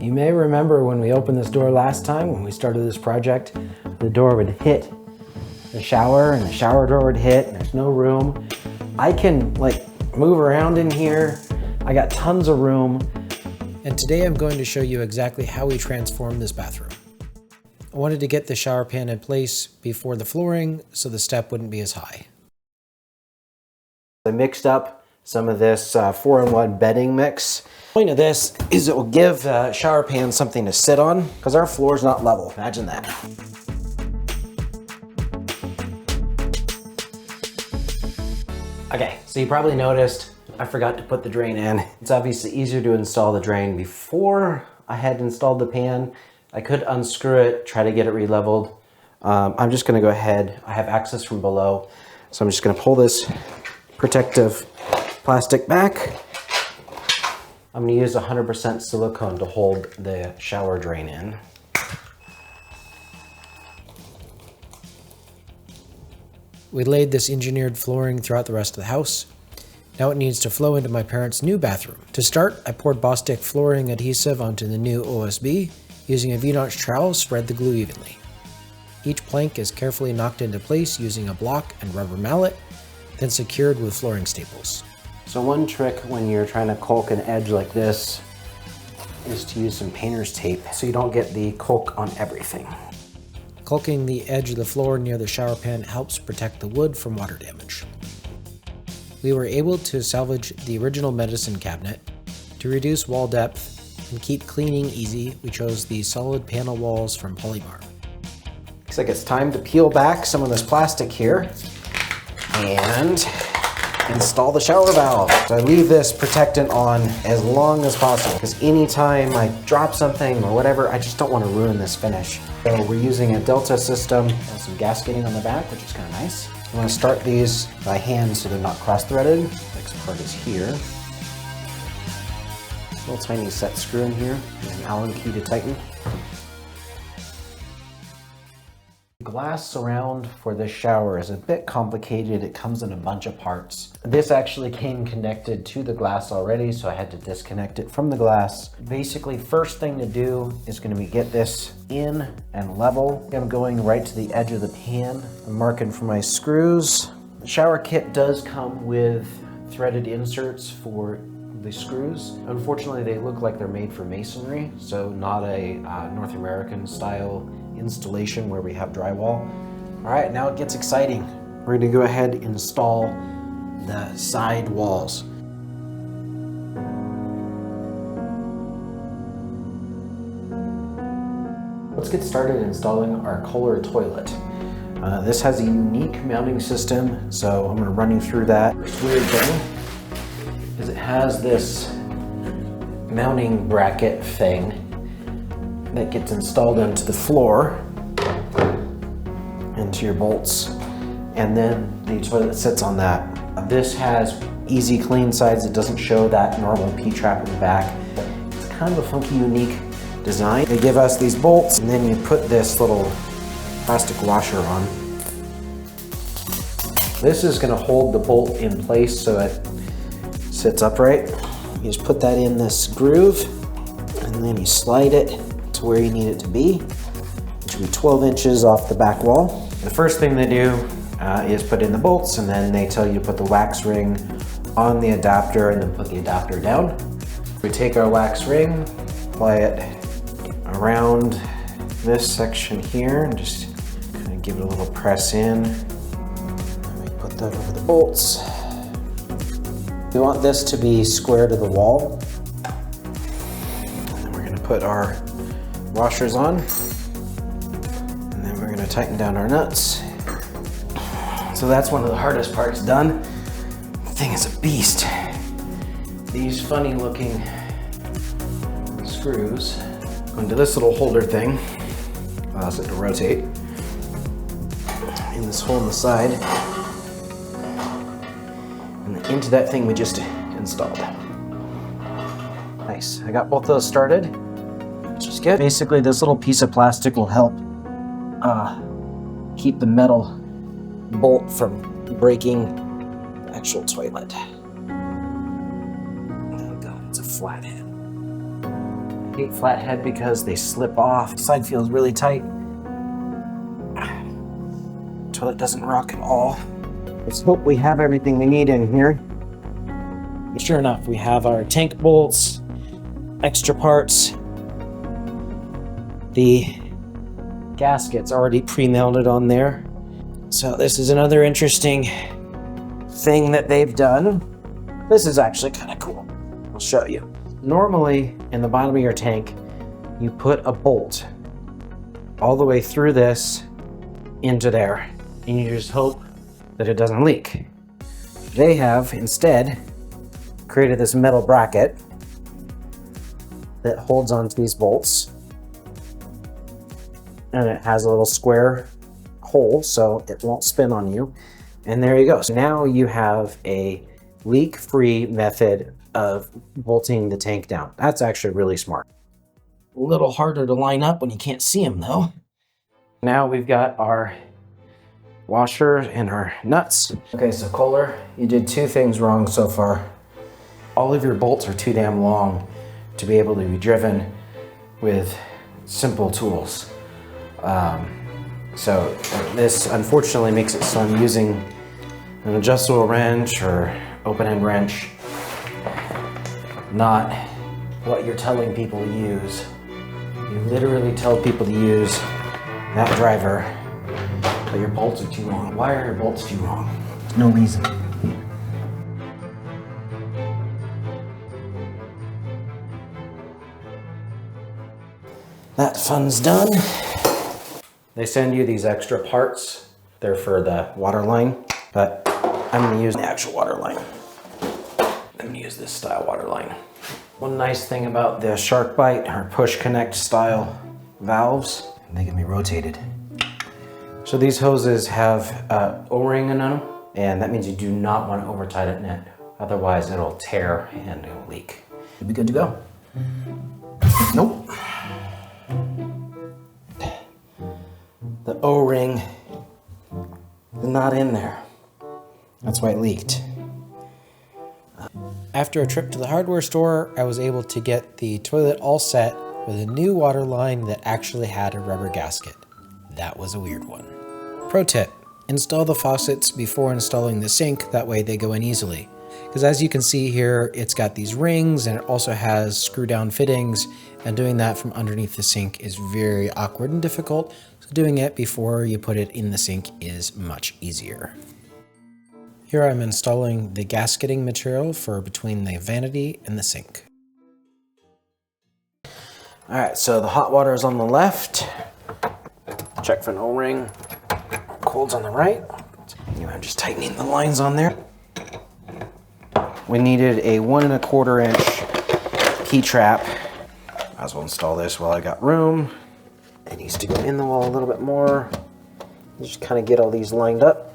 You may remember when we opened this door last time, when we started this project, the door would hit the shower and the shower door would hit and there's no room. I can like move around in here. I got tons of room. And today I'm going to show you exactly how we transformed this bathroom. I wanted to get the shower pan in place before the flooring so the step wouldn't be as high. I mixed up some of this 4-in-1 bedding mix. The point of this is it will give the shower pan something to sit on because our floor is not level. Imagine that. Okay, so you probably noticed I forgot to put the drain in. It's obviously easier to install the drain before I had installed the pan. I could unscrew it, try to get it re-leveled. I'm just gonna go ahead. I have access from below. So I'm just gonna pull this protective plastic back. I'm gonna use 100% silicone to hold the shower drain in. We laid this engineered flooring throughout the rest of the house. Now it needs to flow into my parents' new bathroom. To start, I poured Bostik flooring adhesive onto the new OSB. Using a V-notch trowel, spread the glue evenly. Each plank is carefully knocked into place using a block and rubber mallet, then secured with flooring staples. So one trick when you're trying to caulk an edge like this is to use some painter's tape so you don't get the caulk on everything. Caulking the edge of the floor near the shower pan helps protect the wood from water damage. We were able to salvage the original medicine cabinet. To reduce wall depth and keep cleaning easy, we chose the solid panel walls from Polybore. Looks like it's time to peel back some of this plastic here and install the shower valve. So I leave this protectant on as long as possible because anytime I drop something or whatever, I just don't want to ruin this finish. So we're using a Delta system and some gasketing on the back, which is kind of nice. I'm going to start these by hand so they're not cross-threaded. Next part is here. Little tiny set screw in here and an Allen key to tighten. Glass surround for this shower is a bit complicated. It comes in a bunch of parts. This actually came connected to the glass already, so I had to disconnect it from the glass. Basically, first thing to do is going to be get this in and level. I'm going right to the edge of the pan. I'm marking for my screws. The shower kit does come with threaded inserts for the screws. Unfortunately, they look like they're made for masonry, so not a North American style installation where we have drywall. All right, now it gets exciting. We're gonna go ahead and install the side walls. Let's get started installing our Kohler toilet. This has a unique mounting system, so I'm gonna run you through that. First weird thing is it has this mounting bracket thing that gets installed into the floor, into your bolts, and then the toilet sits on that. This has easy clean sides. It doesn't show that normal P-trap in the back. It's kind of a funky, unique design. They give us these bolts, and then you put this little plastic washer on. This is gonna hold the bolt in place so it sits upright. You just put that in this groove, and then you slide it to where you need it to be, which will be 12 inches off the back wall. The first thing they do is put in the bolts, and then they tell you to put the wax ring on the adapter and then put the adapter down. We take our wax ring, apply it around this section here, and just kind of give it a little press in. And we put that over the bolts. We want this to be square to the wall. And then we're going to put our washers on, and then we're going to tighten down our nuts. So that's one of the hardest parts done. The thing is a beast. These funny looking screws go into this little holder thing, allows it to rotate in this hole in the side, and then into that thing we just installed. Nice, I got both those started, which is good. Basically, this little piece of plastic will help keep the metal bolt from breaking the actual toilet. Oh God, it's a flathead. hate flathead because they slip off. Side feels really tight. Toilet doesn't rock at all. Let's hope we have everything we need in here. And sure enough, we have our tank bolts, extra parts, the gasket's already pre-mounted on there. So this is another interesting thing that they've done. This is actually kind of cool. I'll show you. Normally, in the bottom of your tank, you put a bolt all the way through this into there, and you just hope that it doesn't leak. They have instead created this metal bracket that holds onto these bolts, and it has a little square hole so it won't spin on you. And there you go. So now you have a leak-free method of bolting the tank down. That's actually really smart. A little harder to line up when you can't see them though. Now we've got our washer and our nuts. Okay, so Kohler, you did two things wrong so far. All of your bolts are too damn long to be able to be driven with simple tools. So this unfortunately makes it so I'm using an adjustable wrench or open-end wrench, not what you're telling people to use. You literally tell people to use that driver, but your bolts are too long. Why are your bolts too long? No reason. That fun's done. They send you these extra parts. They're for the water line, but I'm gonna use the actual water line. I'm gonna use this style water line. One nice thing about the shark bite or push connect style valves, they can be rotated. So these hoses have O-ring in them, and that means you do not want to over tighten it. Otherwise it'll tear and it'll leak. You'll be good to go. Nope. The O-ring is not in there. That's why it leaked. After a trip to the hardware store, I was able to get the toilet all set with a new water line that actually had a rubber gasket. That was a weird one. Pro tip, install the faucets before installing the sink, that way they go in easily. Because as you can see here, it's got these rings and it also has screw down fittings, and doing that from underneath the sink is very awkward and difficult, so doing it before you put it in the sink is much easier. Here I'm installing the gasketing material for between the vanity and the sink. All right, so the hot water is on the left. Check for an O-ring. Cold's on the right. I'm just tightening the lines on there. We needed a 1 1/4 inch P-trap. Might as well install this while I got room. It needs to go in the wall a little bit more. Just kind of get all these lined up.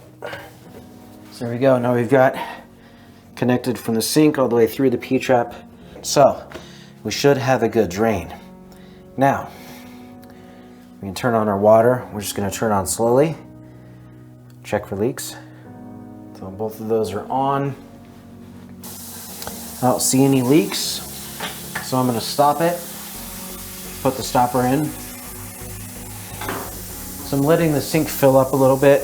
So there we go. Now we've got connected from the sink all the way through the P-trap. So we should have a good drain. Now, we can turn on our water. We're just going to turn on slowly. Check for leaks. So both of those are on. I don't see any leaks, so I'm going to stop it, put the stopper in. So I'm letting the sink fill up a little bit,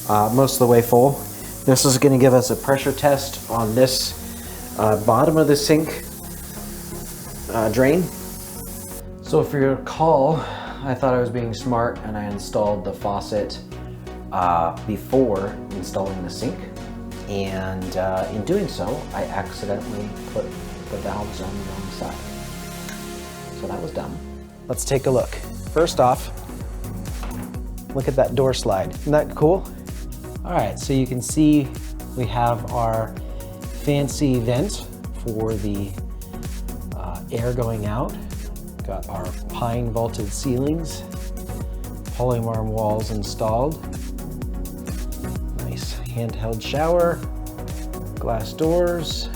most of the way full. This is going to give us a pressure test on this bottom of the sink drain. So if you recall, I thought I was being smart and I installed the faucet before installing the sink. And in doing so, I accidentally put the valves on the wrong side. So that was dumb. Let's take a look. First off, look at that door slide. Isn't that cool? All right, so you can see we have our fancy vent for the air going out. Got our pine vaulted ceilings, polymar walls installed. Nice handheld shower, glass doors.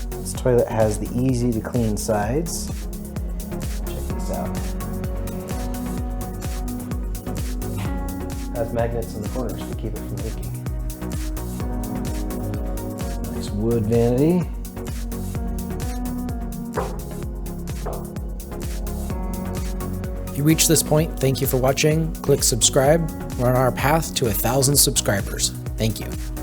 This toilet has the easy to clean sides. Check this out. Has magnets in the corners to keep it from leaking. Nice wood vanity. If you reached this point, thank you for watching. Click subscribe. We're on our path to 1,000 subscribers. Thank you.